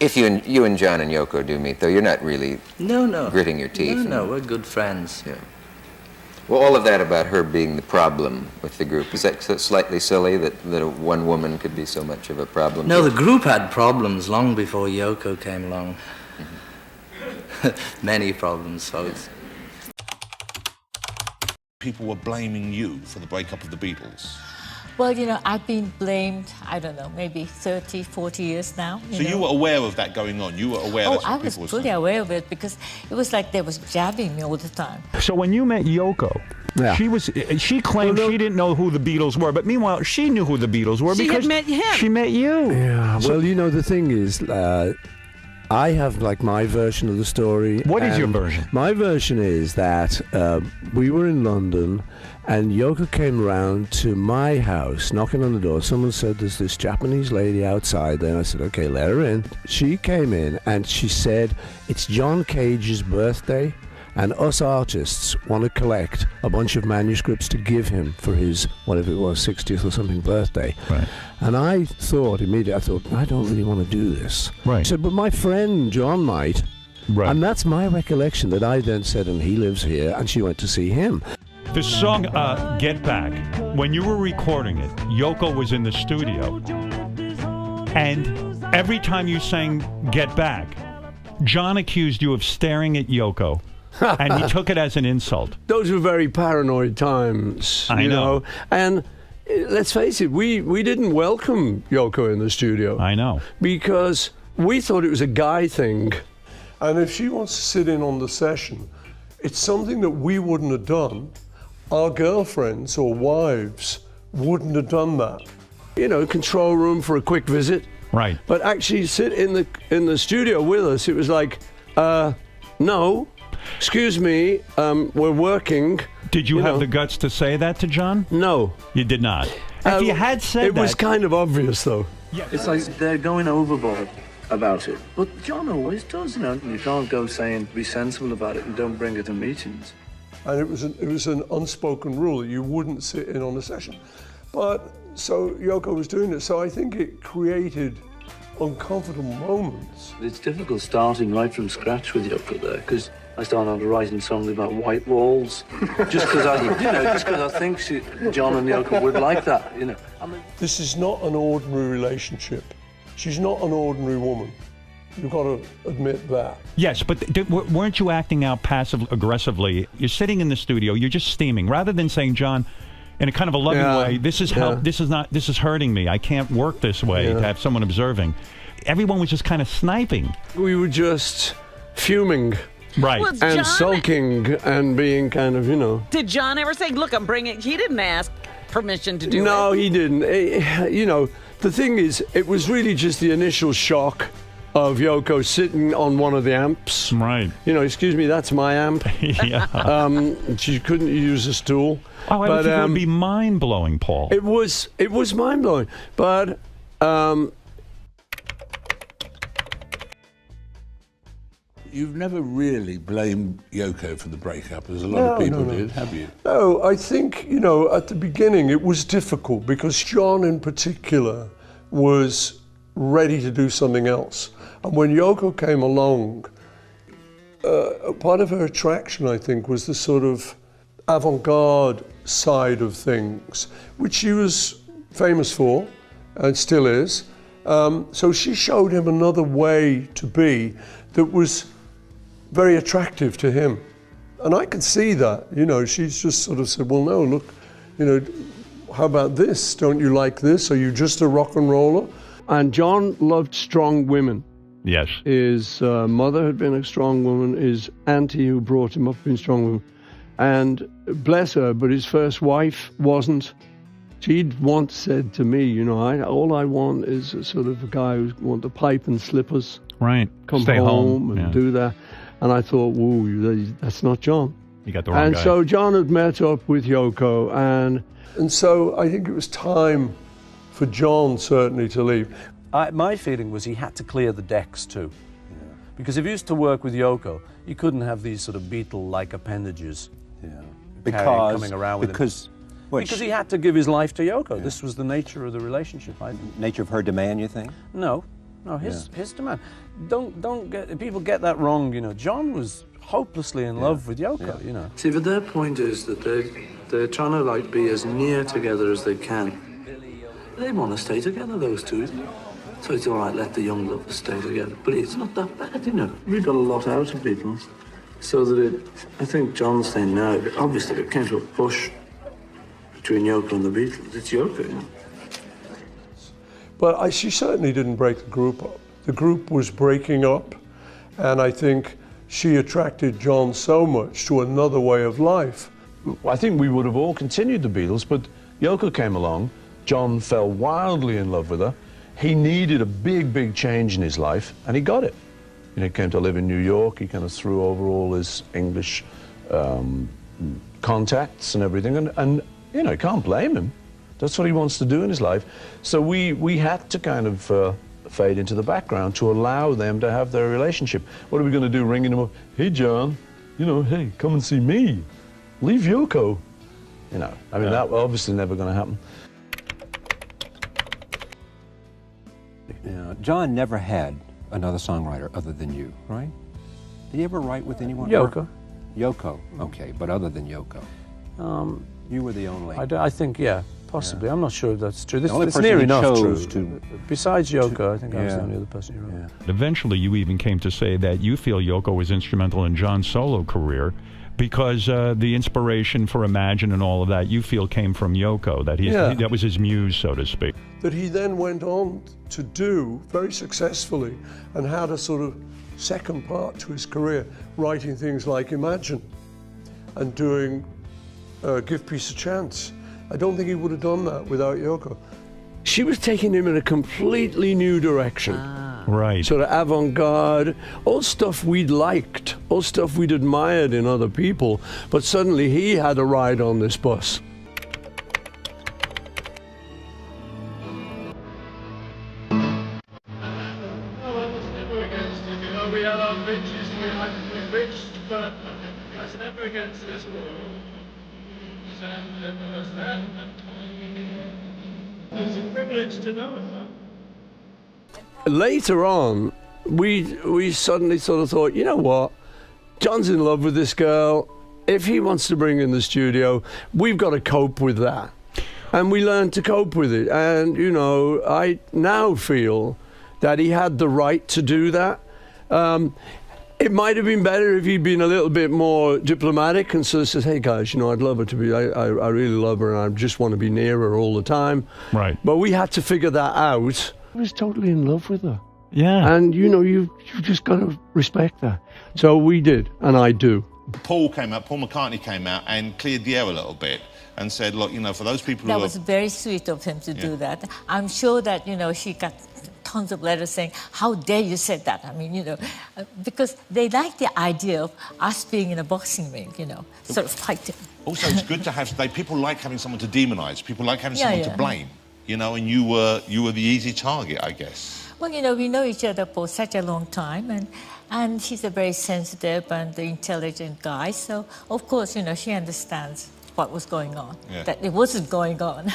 If you and John and Yoko do meet, though, you're not really gritting your teeth. No, we're good friends. Yeah. Well, all of that about her being the problem with the group, is that slightly silly that one woman could be so much of a problem? No, the group had problems long before Yoko came along. Many problems, folks. People were blaming you for the breakup of the Beatles. Well, you know, I've been blamed, I don't know, maybe 30, 40 years now. You were aware of that going on? You were aware Oh, that's what I was people were fully saying? aware of it because it was like they was jabbing me all the time. So when you met Yoko, she claimed she didn't know who the Beatles were, but meanwhile, she knew who the Beatles were because had met him. She met you. Yeah, well, you know, the thing is, I have like my version of the story. What is your version? My version is that we were in London and Yoko came around to my house, knocking on the door. Someone said, there's this Japanese lady outside there. And I said, okay, let her in. She came in and she said, it's John Cage's birthday and us artists want to collect a bunch of manuscripts to give him for his, whatever it was, 60th or something birthday. Right. And I thought immediately, I don't really want to do this. Right. I said, but my friend John might. Right. And that's my recollection that I then said, and he lives here, and she went to see him. The song Get Back, when you were recording it, Yoko was in the studio. And every time you sang Get Back, John accused you of staring at Yoko. And he took it as an insult. Those were very paranoid times. I know. And let's face it, we didn't welcome Yoko in the studio. I know. Because we thought it was a guy thing. And if she wants to sit in on the session, it's something that we wouldn't have done. Our girlfriends or wives wouldn't have done that. You know, control room for a quick visit. Right. But actually sit in the studio with us, it was like, no, excuse me, we're working. Did you have the guts to say that to John? No. You did not. If you had said it that... It was kind of obvious, though. Yeah, it's like they're going overboard about it. But John always does, you know. You can't go saying, be sensible about it and don't bring it to meetings. And it was an unspoken rule that you wouldn't sit in on a session. But so Yoko was doing it, so I think it created uncomfortable moments. It's difficult starting right from scratch with Yoko there, because I started out writing songs about white walls, just because I think John and Yoko would like that, you know. This is not an ordinary relationship. She's not an ordinary woman. You've got to admit that. Yes, but weren't you acting out passive-aggressively? You're sitting in the studio, you're just steaming, rather than saying, John, in a kind of a loving way, this is hurting me. I can't work this way to have someone observing. Everyone was just kind of sniping. We were just fuming. Right. Well, And John, sulking and being kind of, you know. did John ever say, look, I'm bringing... He didn't ask permission to do it. No, he didn't. You know, the thing is, it was really just the initial shock of Yoko sitting on one of the amps. Right. You know, excuse me, that's my amp. Yeah. She couldn't use a stool. Oh, I would think it would be mind-blowing, Paul. It was mind-blowing. But You've never really blamed Yoko for the breakup, as a lot of people did, have you? No, I think, you know, at the beginning it was difficult because John in particular was ready to do something else. And when Yoko came along, part of her attraction, I think, was the sort of avant-garde side of things, which she was famous for and still is. So she showed him another way to be that was very attractive to him. And I could see that, you know, she's just sort of said, well, no, look, you know, how about this? Don't you like this? Are you just a rock and roller? And John loved strong women. Yes. His mother had been a strong woman. His auntie who brought him up had been a strong woman. And bless her, but his first wife wasn't. She'd once said to me, you know, all I want is a sort of a guy who wants a pipe and slippers. Right. Come Stay home and do that. And I thought, whoa, that's not John. You got the wrong guy. And so John had met up with Yoko, and so I think it was time for John certainly to leave. My feeling was he had to clear the decks too. Because if he used to work with Yoko, you couldn't have these sort of Beatle-like appendages coming around with him. Because he had to give his life to Yoko. This was the nature of the relationship, I think. Nature of her demand, you think? No. No, his demand. Don't get people get that wrong. You know, John was hopelessly in love with Yoko. You know. See, but their point is that they're trying to like be as near together as they can. They want to stay together, those two. So it's all right, let the young lovers stay together. But it's not that bad, you know. We got a lot out of Beatles. So that I think John's saying now, obviously it came to a push between Yoko and the Beatles. It's Yoko, you know. But she certainly didn't break the group up. The group was breaking up, and I think she attracted John so much to another way of life. I think we would have all continued the Beatles, but Yoko came along. John fell wildly in love with her. He needed a big, big change in his life, and he got it. You know, he came to live in New York. He kind of threw over all his English contacts and everything, and you know, you can't blame him. That's what he wants to do in his life. So we had to kind of fade into the background to allow them to have their relationship. What are we going to do, ringing him up? Hey, John, you know, hey, come and see me. Leave Yoko. You know, I mean, that obviously never going to happen. Yeah, John never had another songwriter other than you, right? Did he ever write with anyone? Yoko. Yoko, okay, but other than Yoko, you were the only. I think, yeah, possibly. Yeah. I'm not sure if that's true. The only it's person near he enough chose true. Besides Yoko, I think I was the only other person who wrote. Yeah. Eventually, you even came to say that you feel Yoko was instrumental in John's solo career because the inspiration for Imagine and all of that, you feel came from Yoko, that that was his muse, so to speak. That he then went on to do very successfully and had a sort of second part to his career, writing things like Imagine and doing Give Peace a Chance. I don't think he would have done that without Yoko. She was taking him in a completely new direction. Right. Sort of avant-garde, all stuff we'd liked, all stuff we'd admired in other people, but suddenly he had a ride on this bus. We had our riches, we had to be rich, but that's never against this world. It's a privilege to know it. Later on, we suddenly sort of thought, you know what, John's in love with this girl. If he wants to bring in the studio, we've got to cope with that. And we learned to cope with it. And, you know, I now feel that he had the right to do that. It might have been better if he'd been a little bit more diplomatic and sort of says, hey guys, you know, I'd love her to be, I really love her and I just want to be near her all the time. Right. But we had to figure that out. I was totally in love with her. Yeah. And, you know, you've just got to respect that. So we did, and I do. Paul McCartney came out and cleared the air a little bit and said, look, you know, for those people who That was very sweet of him to do that. I'm sure that, you know, she got tons of letters saying, how dare you say that? I mean, you know, because they like the idea of us being in a boxing ring, you know, sort of fighting. Also, it's good to have, people like having someone to demonise, people like having someone to blame, you know, and you were the easy target, I guess. Well, you know, we know each other for such a long time, and she's a very sensitive and intelligent guy, so, of course, you know, she understands what was going on, that it wasn't going on.